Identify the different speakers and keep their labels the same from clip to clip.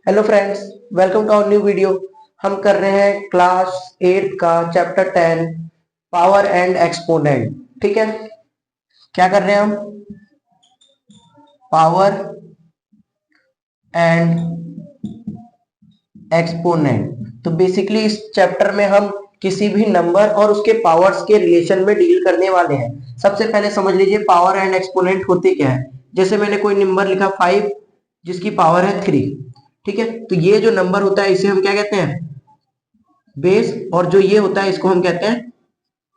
Speaker 1: Hello friends, welcome to our new video. हम कर रहे हैं क्लास 8 का चैप्टर 10 पावर एंड एक्सपोनेंट। ठीक है, क्या कर रहे हैं हम? Power and exponent. तो बेसिकली इस चैप्टर में हम किसी भी नंबर और उसके पावर्स के रिलेशन में डील करने वाले हैं। सबसे पहले समझ लीजिए पावर एंड एक्सपोनेंट होते क्या है। जैसे मैंने कोई नंबर लिखा 5 जिसकी पावर है 3। ठीक है, तो ये जो नंबर होता है इसे हम क्या कहते हैं? बेस। और जो ये होता है इसको हम कहते हैं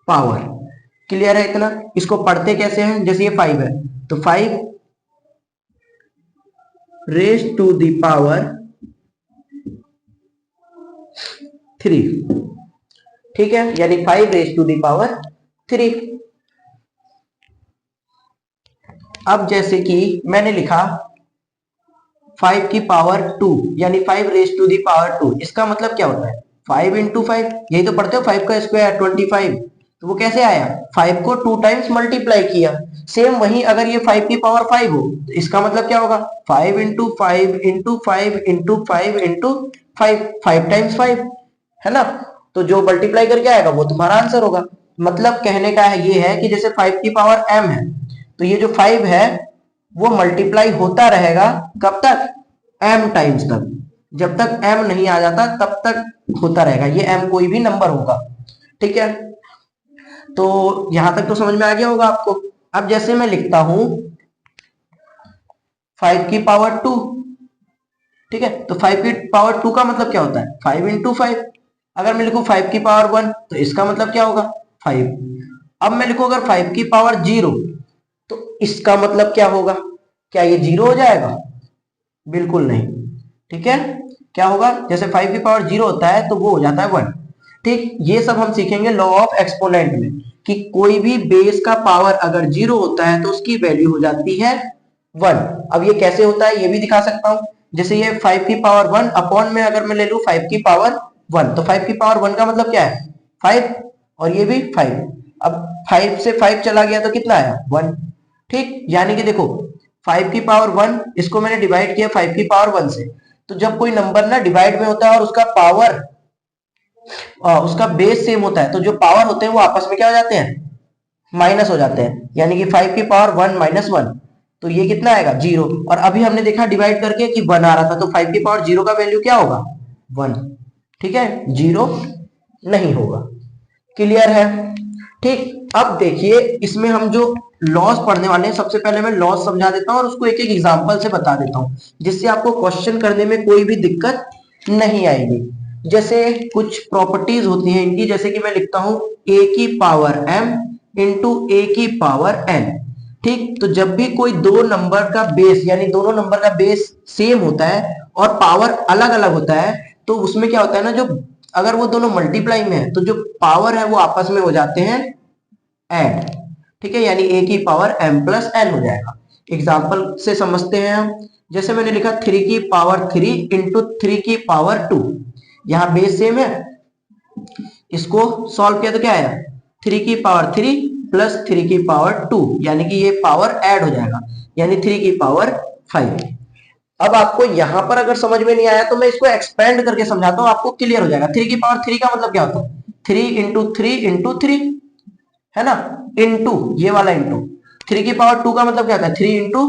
Speaker 1: पावर। क्लियर है इतना? इसको पढ़ते कैसे हैं? जैसे ये 5 है तो 5 रेज टू द पावर 3। ठीक है, यानी 5 रेज टू द पावर 3। अब जैसे कि मैंने लिखा 5 की पावर 2 यानी 5 रेज टू दी पावर 2। इसका मतलब क्या होता है? 5 इंटू 5, यही तो पढ़ते हो, 5 का स्क्वायर 25। तो वो कैसे आया? 5 को 2 टाइम्स मल्टीप्लाई किया। सेम वही अगर ये 5 की पावर 5 हो तो इसका मतलब क्या होगा? 5 into 5 into 5 into 5 into 5, 5 times 5, है ना? तो जो मल्टीप्लाई करके आएगा वो तुम्हारा आंसर होगा। मतलब कहने का है ये है कि जैसे 5 की पावर m है तो ये जो 5 है वो मल्टीप्लाई होता रहेगा। कब तक? m टाइम्स तक। जब तक m नहीं आ जाता तब तक होता रहेगा। ये m कोई भी नंबर होगा। ठीक है, तो यहां तक तो समझ में आ गया होगा आपको। अब जैसे मैं लिखता हूं 5 की पावर 2। ठीक है, तो 5 की पावर 2 का मतलब क्या होता है? 5 इंटू 5। अगर मैं लिखूं 5 की पावर 1 तो इसका मतलब क्या होगा? 5। अब मैं लिखूं अगर 5 की पावर 0 तो इसका मतलब क्या होगा? क्या ये 0 हो जाएगा? बिल्कुल नहीं। ठीक है, क्या होगा? जैसे 5 की पावर 0 होता है तो वो हो जाता है 1। ठीक, ये सब हम सीखेंगे लॉ ऑफ एक्सपोनेंट में कि कोई भी बेस का पावर अगर 0 होता है तो उसकी वैल्यू हो जाती है 1। अब ये कैसे होता है ये भी दिखा सकता हूं। जैसे ये 5 की पावर 1 अपॉन में अगर मैं ले लूं 5 की पावर 1 तो 5 की पावर 1 का मतलब क्या है? 5। और ये भी 5। अब 5 से 5 चला गया तो कितना आया? 1। ठीक, यानी कि देखो 5 की पावर 1 इसको मैंने डिवाइड किया 5 की पावर 1 से। तो जब कोई नंबर ना डिवाइड में होता है और उसका पावर उसका बेस सेम होता है तो जो पावर होते हैं वो आपस में क्या हो जाते हैं? माइनस हो जाते हैं। यानी कि 5 की पावर 1 माइनस 1 तो ये कितना आएगा? 0। और अभी हमने देखा डिवाइड करके कि 1 आ रहा था तो 5 की पावर 0 का वैल्यू क्या होगा? 1। ठीक है, 0 नहीं होगा। क्लियर है? ठीक, अब देखिए इसमें हम जो लॉस पढ़ने वाले हैं सबसे पहले मैं लॉस समझा देता हूं और उसको एक एक एग्जांपल से बता देता हूं जिससे आपको क्वेश्चन करने में कोई भी दिक्कत नहीं आएगी। जैसे कुछ प्रॉपर्टीज होती हैं इनकी, जैसे कि मैं लिखता हूं a की पावर m इंटू a की पावर n। ठीक, तो जब भी कोई दो नंबर का बेस यानी दोनों नंबर का बेस सेम होता है और पावर अलग अलग होता है तो उसमें क्या होता है ना, जो अगर वो दोनों मल्टीप्लाई में है तो जो पावर है वो आपस में हो जाते हैं ऐड। ठीक है, यानी a की पावर m प्लस n हो जाएगा। एग्जाम्पल से समझते हैं हम। जैसे मैंने लिखा 3 की पावर 3 इंटू 3 की पावर 2। यहाँ बेस सेम है, इसको सॉल्व किया तो क्या आया? 3 की पावर 3 प्लस 3 की पावर 2 यानी कि ये पावर ऐड हो जाएगा यानी 3 की पावर 5। अब आपको यहां पर अगर समझ में नहीं आया तो मैं इसको एक्सपेंड करके समझाता हूं, आपको क्लियर हो जाएगा। 3 की पावर 3 का मतलब क्या होता है? 3 इंटू 3 इंटू 3, है ना? इंटू ये वाला इंटू 3 की पावर 2 का मतलब क्या होता है? 3 इंटू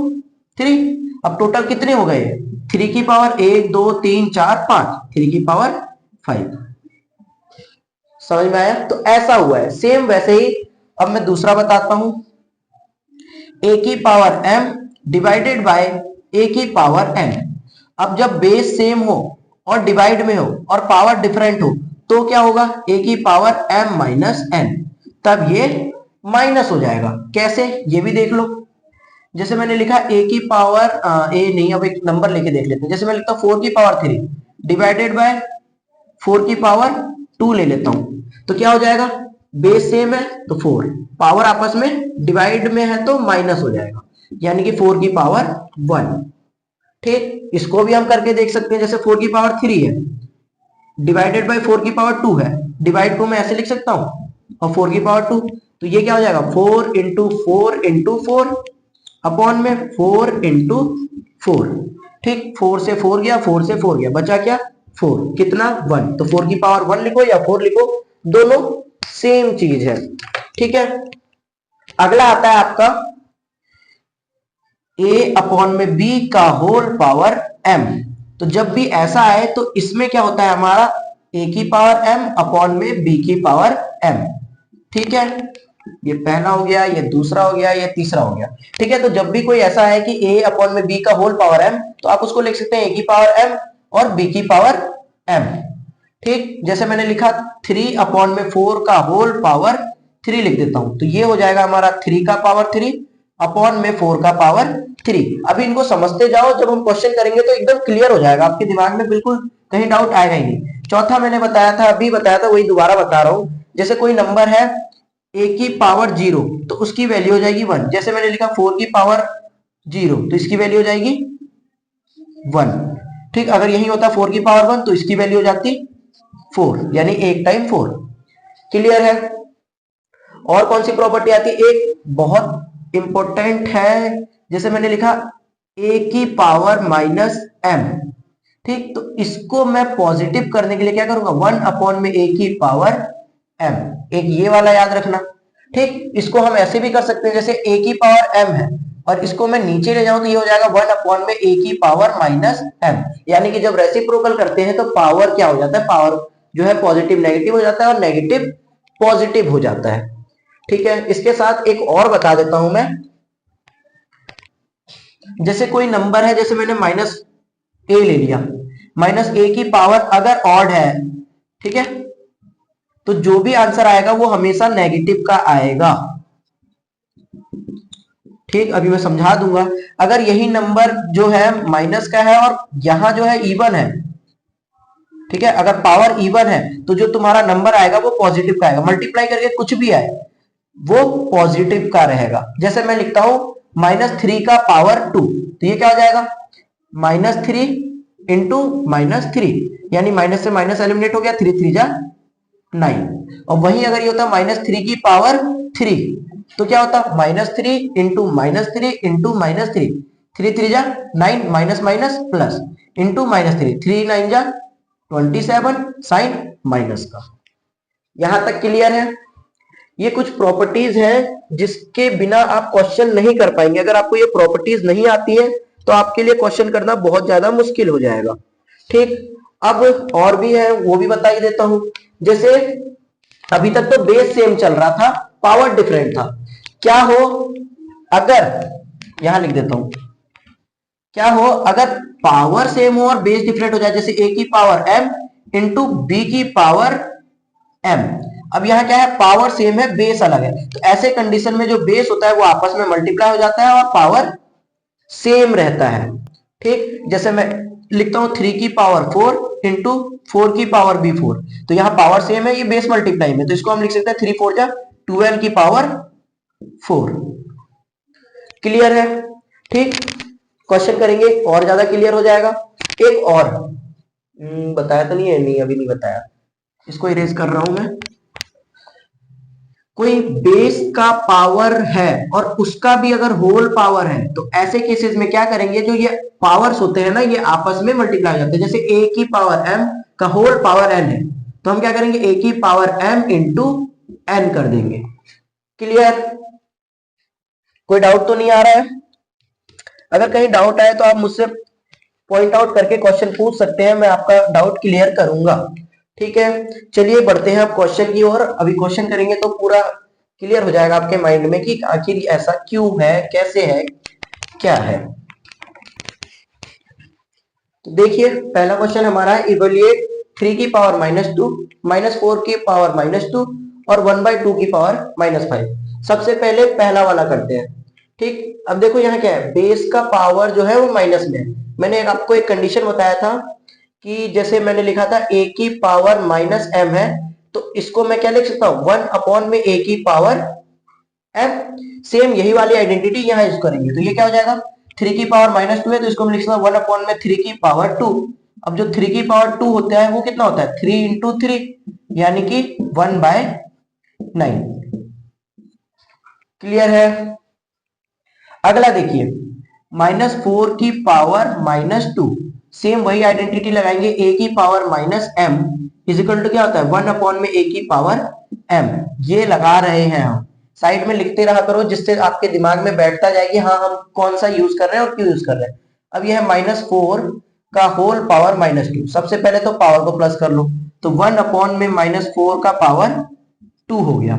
Speaker 1: 3। अब टोटल कितने हो गए? 3 की पावर 1 2 3 4 5, 3 की पावर 5। समझ में आया? तो ऐसा हुआ है। सेम वैसे ही अब मैं दूसरा बताता हूं, a की power m divided by a की पावर n। अब जब बेस सेम हो और डिवाइड में हो और पावर डिफरेंट हो तो क्या होगा? a की पावर m माइनस n, तब ये माइनस हो जाएगा। कैसे ये भी देख लो। जैसे मैंने लिखा a की पावर a नहीं, अब एक नंबर लेके देख लेते हैं। जैसे मैं लिखता हूं 4 की पावर 3 डिवाइडेड बाय 4 की पावर 2 ले लेता हूं तो क्या हो जाएगा? बेस सेम है तो 4, पावर आपस में डिवाइड में है तो माइनस हो जाएगा यानी कि 4 की पावर 1। ठीक, इसको भी हम करके देख सकते हैं। जैसे 4 की पावर 3 है डिवाइडेड बाय 4 की पावर 2 है, डिवाइड को मैं ऐसे लिख सकता हूं और 4 की पावर 2 तो ये क्या हो जाएगा? 4 इंटू 4 इंटू 4 अपॉन में 4 इंटू 4। ठीक, 4 से 4 गया, 4 से 4 गया, बचा क्या 4, कितना 1, तो 4 की पावर 1 लिखो या 4 लिखो, दोनों सेम चीज है। ठीक है, अगला आता है आपका a अपॉन में b का होल पावर m। तो जब भी ऐसा आए तो इसमें क्या होता है हमारा a की पावर m अपॉन में b की पावर m। ठीक है, ये पहला हो गया, ये दूसरा हो गया, ये तीसरा हो गया। ठीक है, तो जब भी कोई ऐसा है कि a अपॉन में b का होल पावर m, तो आप उसको लिख सकते हैं a की पावर m और b की पावर m। ठीक, जैसे मैंने लिखा 3 अपॉन में 4 का होल पावर 3 लिख देता हूं, तो ये हो जाएगा हमारा 3 का पावर 3 अपॉन में 4 का पावर 3। अभी इनको समझते जाओ, जब हम क्वेश्चन करेंगे तो एकदम क्लियर हो जाएगा, आपके दिमाग में बिल्कुल कहीं डाउट आएगा ही नहीं। चौथा मैंने बताया था, अभी बताया था, वही दोबारा बता रहा हूं। जैसे कोई नंबर है a की पावर 0, तो उसकी वैल्यू हो जाएगी 1। जैसे मैंने लिखा 4 की पावर 0, तो इसकी वैल्यू हो जाएगी 1। ठीक, अगर यही होता 4 की पावर 1, तो इसकी वैल्यू हो जाती 4, यानी 1 टाइम 4। क्लियर है? और कौन सी प्रॉपर्टी आती है, एक बहुत इंपॉर्टेंट है, जैसे मैंने लिखा a की पावर माइनस m। ठीक, तो इसको मैं पॉजिटिव करने के लिए क्या करूंगा, 1 अपॉन में a की पावर m, एक ये वाला याद रखना। ठीक, इसको हम ऐसे भी कर सकते हैं, जैसे a की पावर m है और इसको मैं नीचे ले जाऊं तो ये हो जाएगा 1 अपॉन में a की पावर माइनस m। यानी कि जब रेसिप्रोकल करते हैं तो पावर क्या हो जाता है, पावर जो है पॉजिटिव नेगेटिव हो जाता है और नेगेटिव पॉजिटिव हो जाता है। ठीक है, इसके साथ एक और बता देता हूं मैं। जैसे कोई नंबर है, जैसे मैंने माइनस a ले लिया, माइनस a की पावर अगर ऑड है, ठीक है, तो जो भी आंसर आएगा वो हमेशा नेगेटिव का आएगा। ठीक, अभी मैं समझा दूंगा। अगर यही नंबर जो है माइनस का है और यहां जो है इवन है, ठीक है, अगर पावर इवन है तो जो तुम्हारा नंबर आएगा वो पॉजिटिव का आएगा। मल्टीप्लाई करके कुछ भी आए वो पॉजिटिव का रहेगा। जैसे मैं लिखता हूं -3 का पावर 2, तो ये क्या हो जाएगा, -3 इंटू -3, यानी माइनस से माइनस एलिमिनेट हो गया, 3 3 जा 9। और वहीं अगर ये होता -3 की पावर 3, तो क्या होता -3 इंटू -3 इंटू -3, 3 3 जा 9, माइनस माइनस प्लस इंटू -3, 3 9 जा 27 साइन माइनस का। यहां तक क्लियर है? ये कुछ प्रॉपर्टीज हैं जिसके बिना आप क्वेश्चन नहीं कर पाएंगे। अगर आपको ये प्रॉपर्टीज नहीं आती है तो आपके लिए क्वेश्चन करना बहुत ज्यादा मुश्किल हो जाएगा। ठीक, अब और भी है, वो भी बता ही देता हूं। जैसे अभी तक तो बेस सेम चल रहा था, पावर डिफरेंट था। क्या हो अगर, यहां लिख देता हूं, क्या हो अगर पावर सेम हो और बेस डिफरेंट हो जाए, जैसे a की पावर m इंटू b की पावर m। अब यहां क्या है, पावर सेम है, बेस अलग है, तो ऐसे कंडीशन में जो बेस होता है वो आपस में मल्टीप्लाई हो जाता है और पावर सेम रहता है। ठीक, जैसे मैं लिखता हूं 3 की पावर 4 इंटू 4 की पावर भी 4, तो यहां पावर सेम है, ये बेस मल्टीप्लाई में, तो इसको हम लिख सकते हैं 3 4 जा 12 की पावर 4। क्लियर है? ठीक, क्वेश्चन करेंगे और ज्यादा क्लियर हो जाएगा। एक और बताया तो नहीं है, नहीं अभी नहीं बताया, इसको इरेज कर रहा हूं मैं। कोई बेस का पावर है और उसका भी अगर होल पावर है, तो ऐसे केसेस में क्या करेंगे, जो ये पावर्स होते हैं ना, ये आपस में मल्टीप्लाई हो जाते हैं। जैसे a की पावर m का होल पावर n है, तो हम क्या करेंगे, a की पावर m इंटू n कर देंगे। क्लियर? कोई डाउट तो नहीं आ रहा है? अगर कहीं डाउट आए तो आप मुझसे पॉइंट आउट करके क्वेश्चन पूछ सकते हैं, मैं आपका डाउट क्लियर करूंगा। ठीक है, चलिए बढ़ते हैं अब क्वेश्चन की ओर। अभी क्वेश्चन करेंगे तो पूरा क्लियर हो जाएगा आपके माइंड में कि आखिर ऐसा क्यों है, कैसे है, क्या है। तो देखिए पहला क्वेश्चन हमारा है, इवेल्युएट 3 की पावर -2, -4 की पावर -2 और 1/2 की पावर -5। सबसे पहले पहला वाला करते हैं। ठीक, अब देखो यहाँ क्या है, बेस का पावर जो है वो माइनस में है। मैंने आपको एक कंडीशन बताया था कि जैसे मैंने लिखा था a की पावर -m है, तो इसको मैं क्या लिख सकता हूँ, 1 अपॉन में a की पावर m। सेम यही वाली आइडेंटिटी यहाँ यूज करेंगे, तो ये क्या हो जाएगा, 3 की पावर -2 है, तो इसको हम लिख सकते हैं 1 अपॉन में 3 की पावर 2। अब जो 3 की पावर 2 होता है वो कितना होता है, 3 इंटू 3, यानी कि 1/9। क्लियर है? अगला देखिए, -4 की पावर -2, सेम वही आइडेंटिटी लगाएंगे, a की power -m is equal to क्या होता है 1 अपॉन में a की पावर m। ये लगा रहे हैं हम, साइड में लिखते रहा करो जिससे आपके दिमाग में बैठता जाएगी हाँ हम कौन सा यूज कर रहे हैं और क्यों यूज कर रहे हैं। अब यह है -4 का होल पावर -2, सबसे पहले तो पावर को प्लस कर लो, तो 1 अपॉन में -4 का पावर 2 हो गया।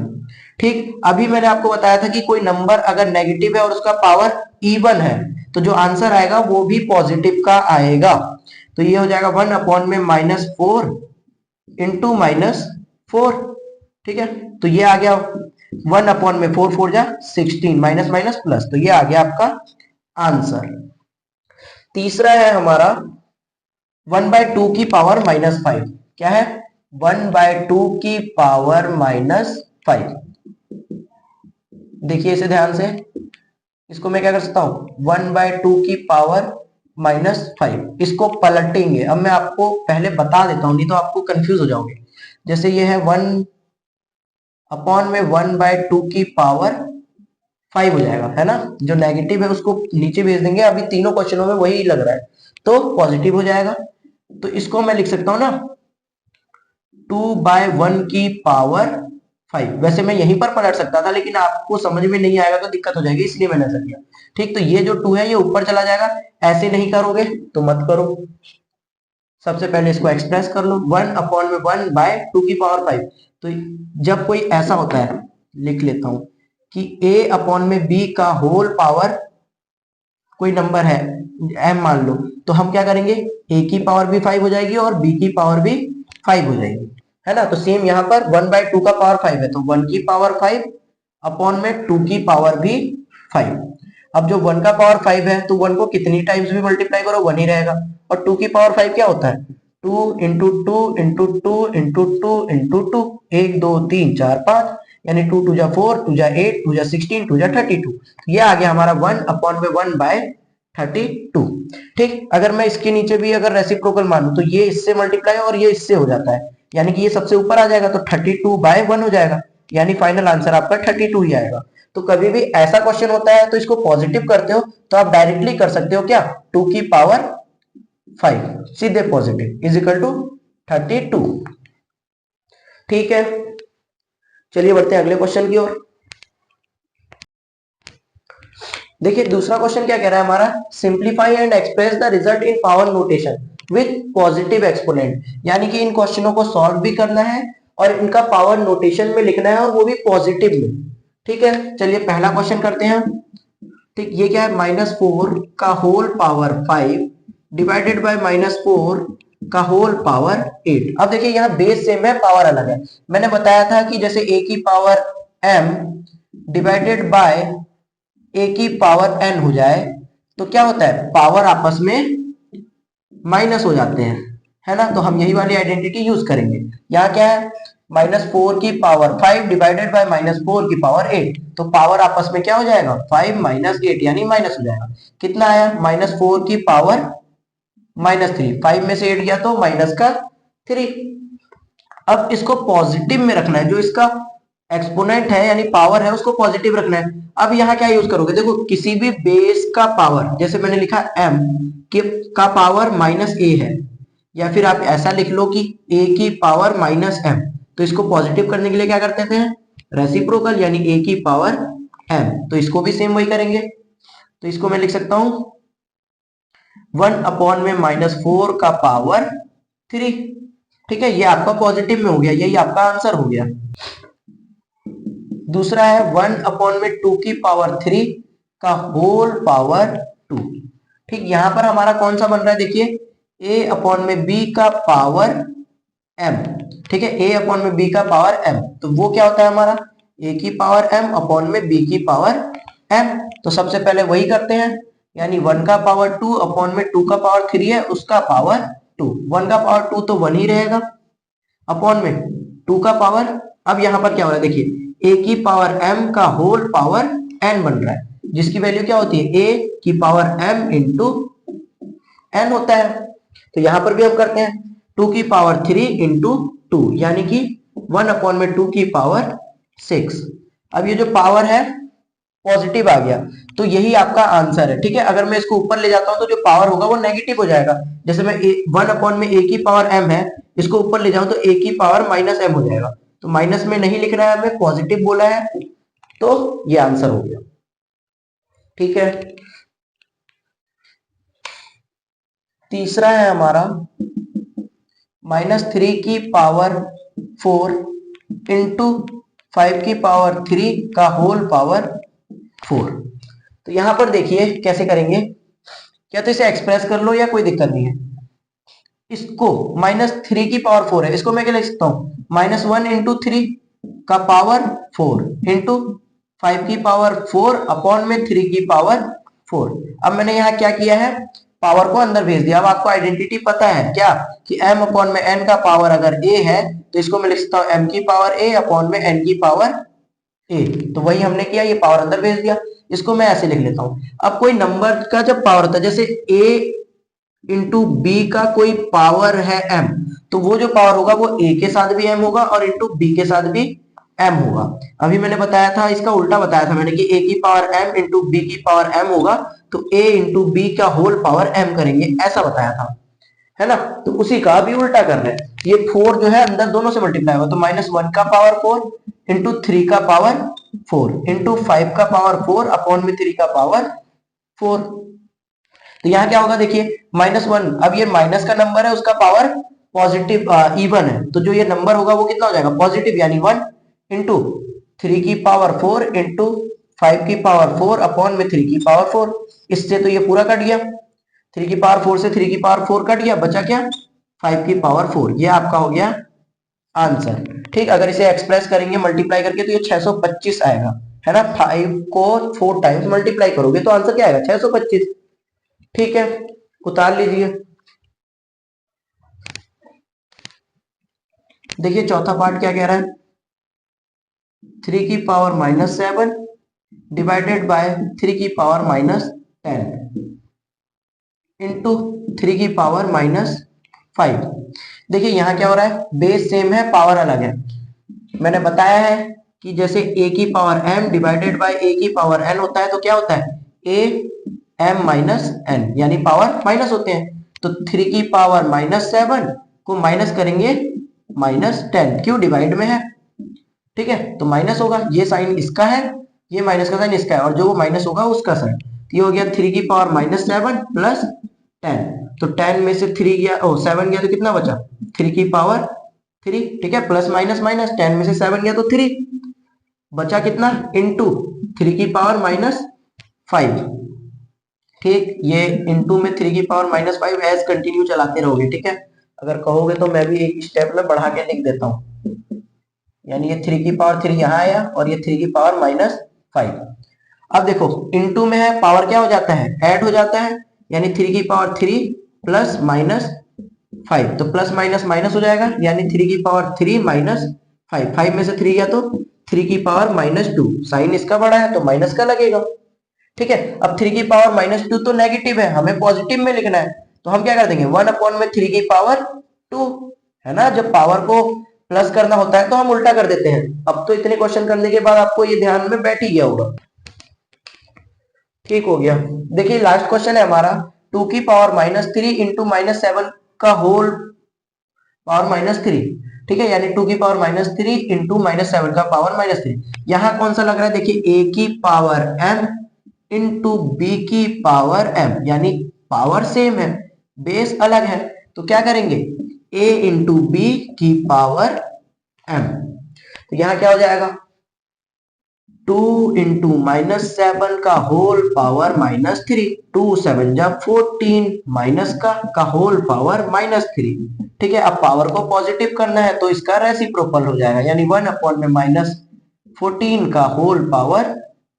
Speaker 1: ठीक, अभी मैंने आपको बताया था कि कोई नंबर अगर नेगेटिव है और उसका पावर इवन है तो जो आंसर आएगा वो भी पॉजिटिव का आएगा। तो ये हो जाएगा 1 अपॉन में -4 इंटू -4। ठीक है, तो ये आ गया 1 अपॉन में 4 4 जा 16, माइनस माइनस प्लस, तो ये आ गया आपका आंसर। तीसरा है हमारा 1/2 की पावर -5। क्या है 1/2 की पावर -5। देखिए इसे ध्यान से, इसको मैं क्या कर सकता हूं 1/2 की पावर -5, इसको पलटेंगे। अब मैं आपको पहले बता देता हूं नहीं तो आपको कंफ्यूज हो जाओगे। जैसे ये है 1 अपॉन में 1/2 की पावर 5 हो जाएगा, है ना, जो नेगेटिव है उसको नीचे भेज देंगे, अभी तीनों क्वेश्चनों में वही लग रहा है तो पॉजिटिव हो जाएगा। तो इसको मैं लिख सकता हूं ना 2/1 की पावर 5। वैसे मैं यहीं पर पलट सकता था लेकिन आपको समझ में नहीं आएगा तो दिक्कत हो जाएगी, इसलिए मैंने ऐसा किया। ठीक, तो ये जो 2 है ये ऊपर चला जाएगा, ऐसे नहीं करोगे तो मत करो। सबसे पहले इसको एक्सप्रेस कर लो 1 अपॉन में 1/2 की पावर 5। तो जब कोई ऐसा होता है, लिख लेता हूं कि a अपॉन में b का होल पावर कोई नंबर है m मान लो, तो हम क्या करेंगे a की पावर भी 5 हो जाएगी और b की पावर भी 5 हो जाएगी, है ना। तो सेम यहाँ पर 1/2 का पावर 5 है तो 1 की पावर 5 अपॉन में 2 की पावर भी 5। अब जो 1 का पावर 5 है तो 1 को कितनी टाइम्स भी मल्टीप्लाई करो 1 ही रहेगा, और 2 की पावर 5 क्या होता है 2 इंटू 2 इंटू 2 इंटू 2 इंटू 2, 1 2 3 4 5, यानी 2 2 जा 4, 2 जा 8, 2 जा 16, 2 जा 32। ये आ गया हमारा 1 अपॉन में 1/32। ठीक, अगर मैं इसके नीचे भी अगर रेसिप्रोकल मानूं तो ये इससे मल्टीप्लाई और ये इससे हो जाता है, यानी कि ये सबसे ऊपर आ जाएगा तो 32/1 हो जाएगा, यानी फाइनल आंसर आपका 32 ही आएगा। तो कभी भी ऐसा क्वेश्चन होता है तो इसको पॉजिटिव करते हो तो आप डायरेक्टली कर सकते हो क्या 2 की पावर 5 सीधे पॉजिटिव इज इक्वल टू 32। ठीक है, चलिए बढ़ते हैं अगले क्वेश्चन की ओर। देखिए दूसरा क्वेश्चन क्या कह रहा है हमारा, simplify and express the result in power notation with positive exponent. यानी कि इन क्वेश्चनों को सॉल्व भी करना है और इनका पावर नोटेशन में लिखना है और वो भी पॉजिटिव में। ठीक है, चलिए पहला क्वेश्चन करते हैं। ठीक, ये क्या है -4 का होल पावर 5 डिवाइडेड बाय -4 का होल पावर 8। अब देखिए यहाँ बेस सेम है पावर अलग है। मैंने बताया था कि जैसे a की power m divided by a की पावर n हो जाए तो क्या होता है पावर आपस में माइनस हो जाते हैं, है ना। तो हम यही वाली आइडेंटिटी यूज करेंगे। यहाँ क्या है -4 की पावर 5 डिवाइडेड बाय -4 की पावर 8, तो पावर आपस में क्या हो जाएगा 5 - 8 यानी माइनस हो जाएगा। कितना आया -4 की पावर -3, 5 में से 8 गया तो माइनस का 3। अब इसको पॉजिटिव में रखना है, जो इसका एक्सपोनेंट है यानी पावर है उसको पॉजिटिव रखना है। अब यहाँ क्या यूज करोगे, देखो किसी भी बेस का पावर, जैसे मैंने लिखा m का पावर -a है, या फिर आप ऐसा लिख लो कि a की पावर -m, तो इसको पॉजिटिव करने के लिए क्या करते थे रेसिप्रोकल, यानी a की पावर m। तो इसको भी सेम वही करेंगे, तो इसको मैं लिख सकता हूं 1 अपॉन में -4 का पावर 3। ठीक है, ये आपका पॉजिटिव में हो गया, यही आपका आंसर हो गया। दूसरा है 1 अपॉन में 2 की पावर 3 का होल पावर 2। ठीक, यहां पर हमारा कौन सा बन रहा है देखिए a अपॉन में b का पावर m। ठीक है, a अपॉन में b का पावर m, तो वो क्या होता है हमारा a की पावर m अपॉन में b की पावर m। तो सबसे पहले वही करते हैं, यानी 1 का पावर 2 अपॉन में 2 का पावर 3 है उसका पावर 2, 1 का पावर 2 तो 1 ही रहेगा अपॉन में 2 का पावर। अब यहां पर क्या हो रहा है देखिए a की पावर m का होल पावर n बन रहा है, जिसकी वैल्यू क्या होती है a की पावर m इंटू n होता है। तो यहां पर भी हम करते हैं 2 की पावर 3 इंटू 2, यानी कि 1 अपॉन में 2 की पावर 6। अब ये जो पावर है पॉजिटिव आ गया, तो यही आपका आंसर है। ठीक है, अगर मैं इसको ऊपर ले जाता हूं तो जो पावर होगा वो नेगेटिव हो जाएगा। जैसे मैं 1 में a की पावर m है, इसको ऊपर ले जाऊं तो a की पावर माइनस m हो जाएगा। तो माइनस में नहीं लिख रहा है, हमें पॉजिटिव बोला है, तो ये आंसर हो गया। ठीक है, तीसरा है हमारा -3 की पावर 4 इंटू 5 की पावर 3 का होल पावर 4। तो यहां पर देखिए कैसे करेंगे, क्या तो इसे एक्सप्रेस कर लो या कोई दिक्कत नहीं है। इसको -3 की पावर 4 है, इसको मैं क्या लिख सकता हूं, -1 इंटू 3 का पावर 4 इंटू 5 की पावर 4 अपॉन में 3 की पावर 4। अब मैंने यहाँ क्या किया है, पावर को अंदर भेज दिया। अब आपको आइडेंटिटी पता है क्या, कि m अपॉन में n का पावर अगर a है तो इसको मैं लिख सकता हूँ m की पावर a अपॉन में n की पावर a। तो वही हमने किया, ये पावर अंदर भेज दिया। इसको मैं ऐसे लिख लेता हूं। अब कोई नंबर का जब पावर होता है, जैसे a इंटू बी का कोई पावर है m, तो वो जो पावर होगा वो a के साथ भी m होगा और इंटू b के साथ भी m होगा। अभी मैंने बताया था, इसका उल्टा बताया था मैंने, कि a की पावर m इंटू बी की पावर m होगा, तो a इंटू बी का होल पावर m करेंगे, ऐसा बताया था, है ना। तो उसी का भी उल्टा कर रहे हैं। ये 4 जो है अंदर दोनों से मल्टीप्लाई होगा, तो -1 का पावर 4 इंटू 3 का पावर 4 इंटू 5 का पावर 4 अपॉन में 3 का पावर 4। तो यहाँ क्या होगा, देखिए -1, अब ये माइनस का नंबर है, उसका पावर पॉजिटिव इवन है, तो जो ये नंबर होगा वो कितना हो जाएगा, पॉजिटिव, यानी 1 इंटू 3 की पावर 4 इंटू 5 की पावर 4 अपॉन में 3 की पावर 4। इससे तो ये पूरा कट गया, 3 की पावर 4 से 3 की पावर 4 कट गया, बचा क्या, 5 की पावर 4। ये आपका हो गया आंसर। ठीक, अगर इसे एक्सप्रेस करेंगे मल्टीप्लाई करके तो ये 625 आएगा, है ना। 5 को 4 टाइम्स मल्टीप्लाई करोगे तो आंसर क्या आएगा, 625। ठीक है, उतार लीजिए। देखिए चौथा पार्ट क्या कह रहा है, 3 की पावर -7 डिवाइडेड बाय 3 की पावर -10 इंटू 3 की पावर -5। देखिए यहाँ क्या हो रहा है, बेस सेम है, पावर अलग है। मैंने बताया है कि जैसे a की power m divided by a की पावर n होता है, तो क्या होता है, a m माइनस n, यानी पावर माइनस होते हैं। तो 3 की पावर -7 को माइनस करेंगे -10, क्यों, डिवाइड में है। ठीक है, तो माइनस होगा, ये साइन इसका है, ये माइनस का साइन इसका है, और जो वो माइनस होगा उसका साइन। तो ये हो गया 3 की पावर -7 प्लस 10। तो 10 में से 3 गया, 7 गया, तो कितना बचा, 3 की पावर 3। ठीक है, प्लस माइनस माइनस, 10 में से 7 गया तो 3 बचा, कितना, इंटू 3 की पावर -5। ठीक, ये इंटू में 3 की पावर -5 एज कंटिन्यू चलाते रहोगे। ठीक है, अगर कहोगे तो मैं भी एक स्टेप में बढ़ा के लिख देता हूँ, यानी ये 3 की पावर 3 यहाँ आया और ये 3 की पावर -5। अब देखो इंटू में है, पावर क्या हो जाता है, ऐड हो जाता है, यानी 3 की पावर 3 प्लस -5, तो प्लस माइनस माइनस हो जाएगा, यानी 3 की पावर 3 -5। 5 में से 3 गया तो 3 की पावर -2, साइन इसका बड़ा है तो माइनस का लगेगा। ठीक है, अब 3 की पावर -2 तो नेगेटिव है, हमें पॉजिटिव में लिखना है, तो हम क्या कर देंगे, 1 अपॉन में 3 की पावर 2, है ना। जब पावर को प्लस करना होता है तो हम उल्टा कर देते हैं। अब तो इतने क्वेश्चन करने के बाद आपको ये ध्यान में बैठ ही गया होगा। ठीक हो गया। देखिए लास्ट क्वेश्चन है हमारा, 2 की पावर -3 इंटू -7 का होल पावर -3। ठीक है, यानी 2 की पावर -3 इंटू -7 का पावर -3। यहाँ कौन सा लग रहा है, देखिए a की पावर m इंटू बी की पावर m, यानी पावर सेम है, बेस अलग है, तो क्या करेंगे, a इंटू बी की पावर m। तो यहाँ क्या हो जाएगा, 2 इंटू -7 का होल पावर -3, 2 7 जा 14, माइनस का होल पावर -3। ठीक है, अब पावर को पॉजिटिव करना है तो इसका रेसिप्रोकल हो जाएगा, यानी 1 अपॉन में -14 का होल पावर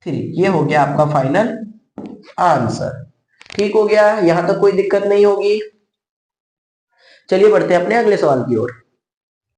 Speaker 1: 3। ये हो गया आपका फाइनल आंसर। ठीक हो गया, यहां तक कोई दिक्कत नहीं होगी। चलिए बढ़ते हैं अपने अगले सवाल की ओर।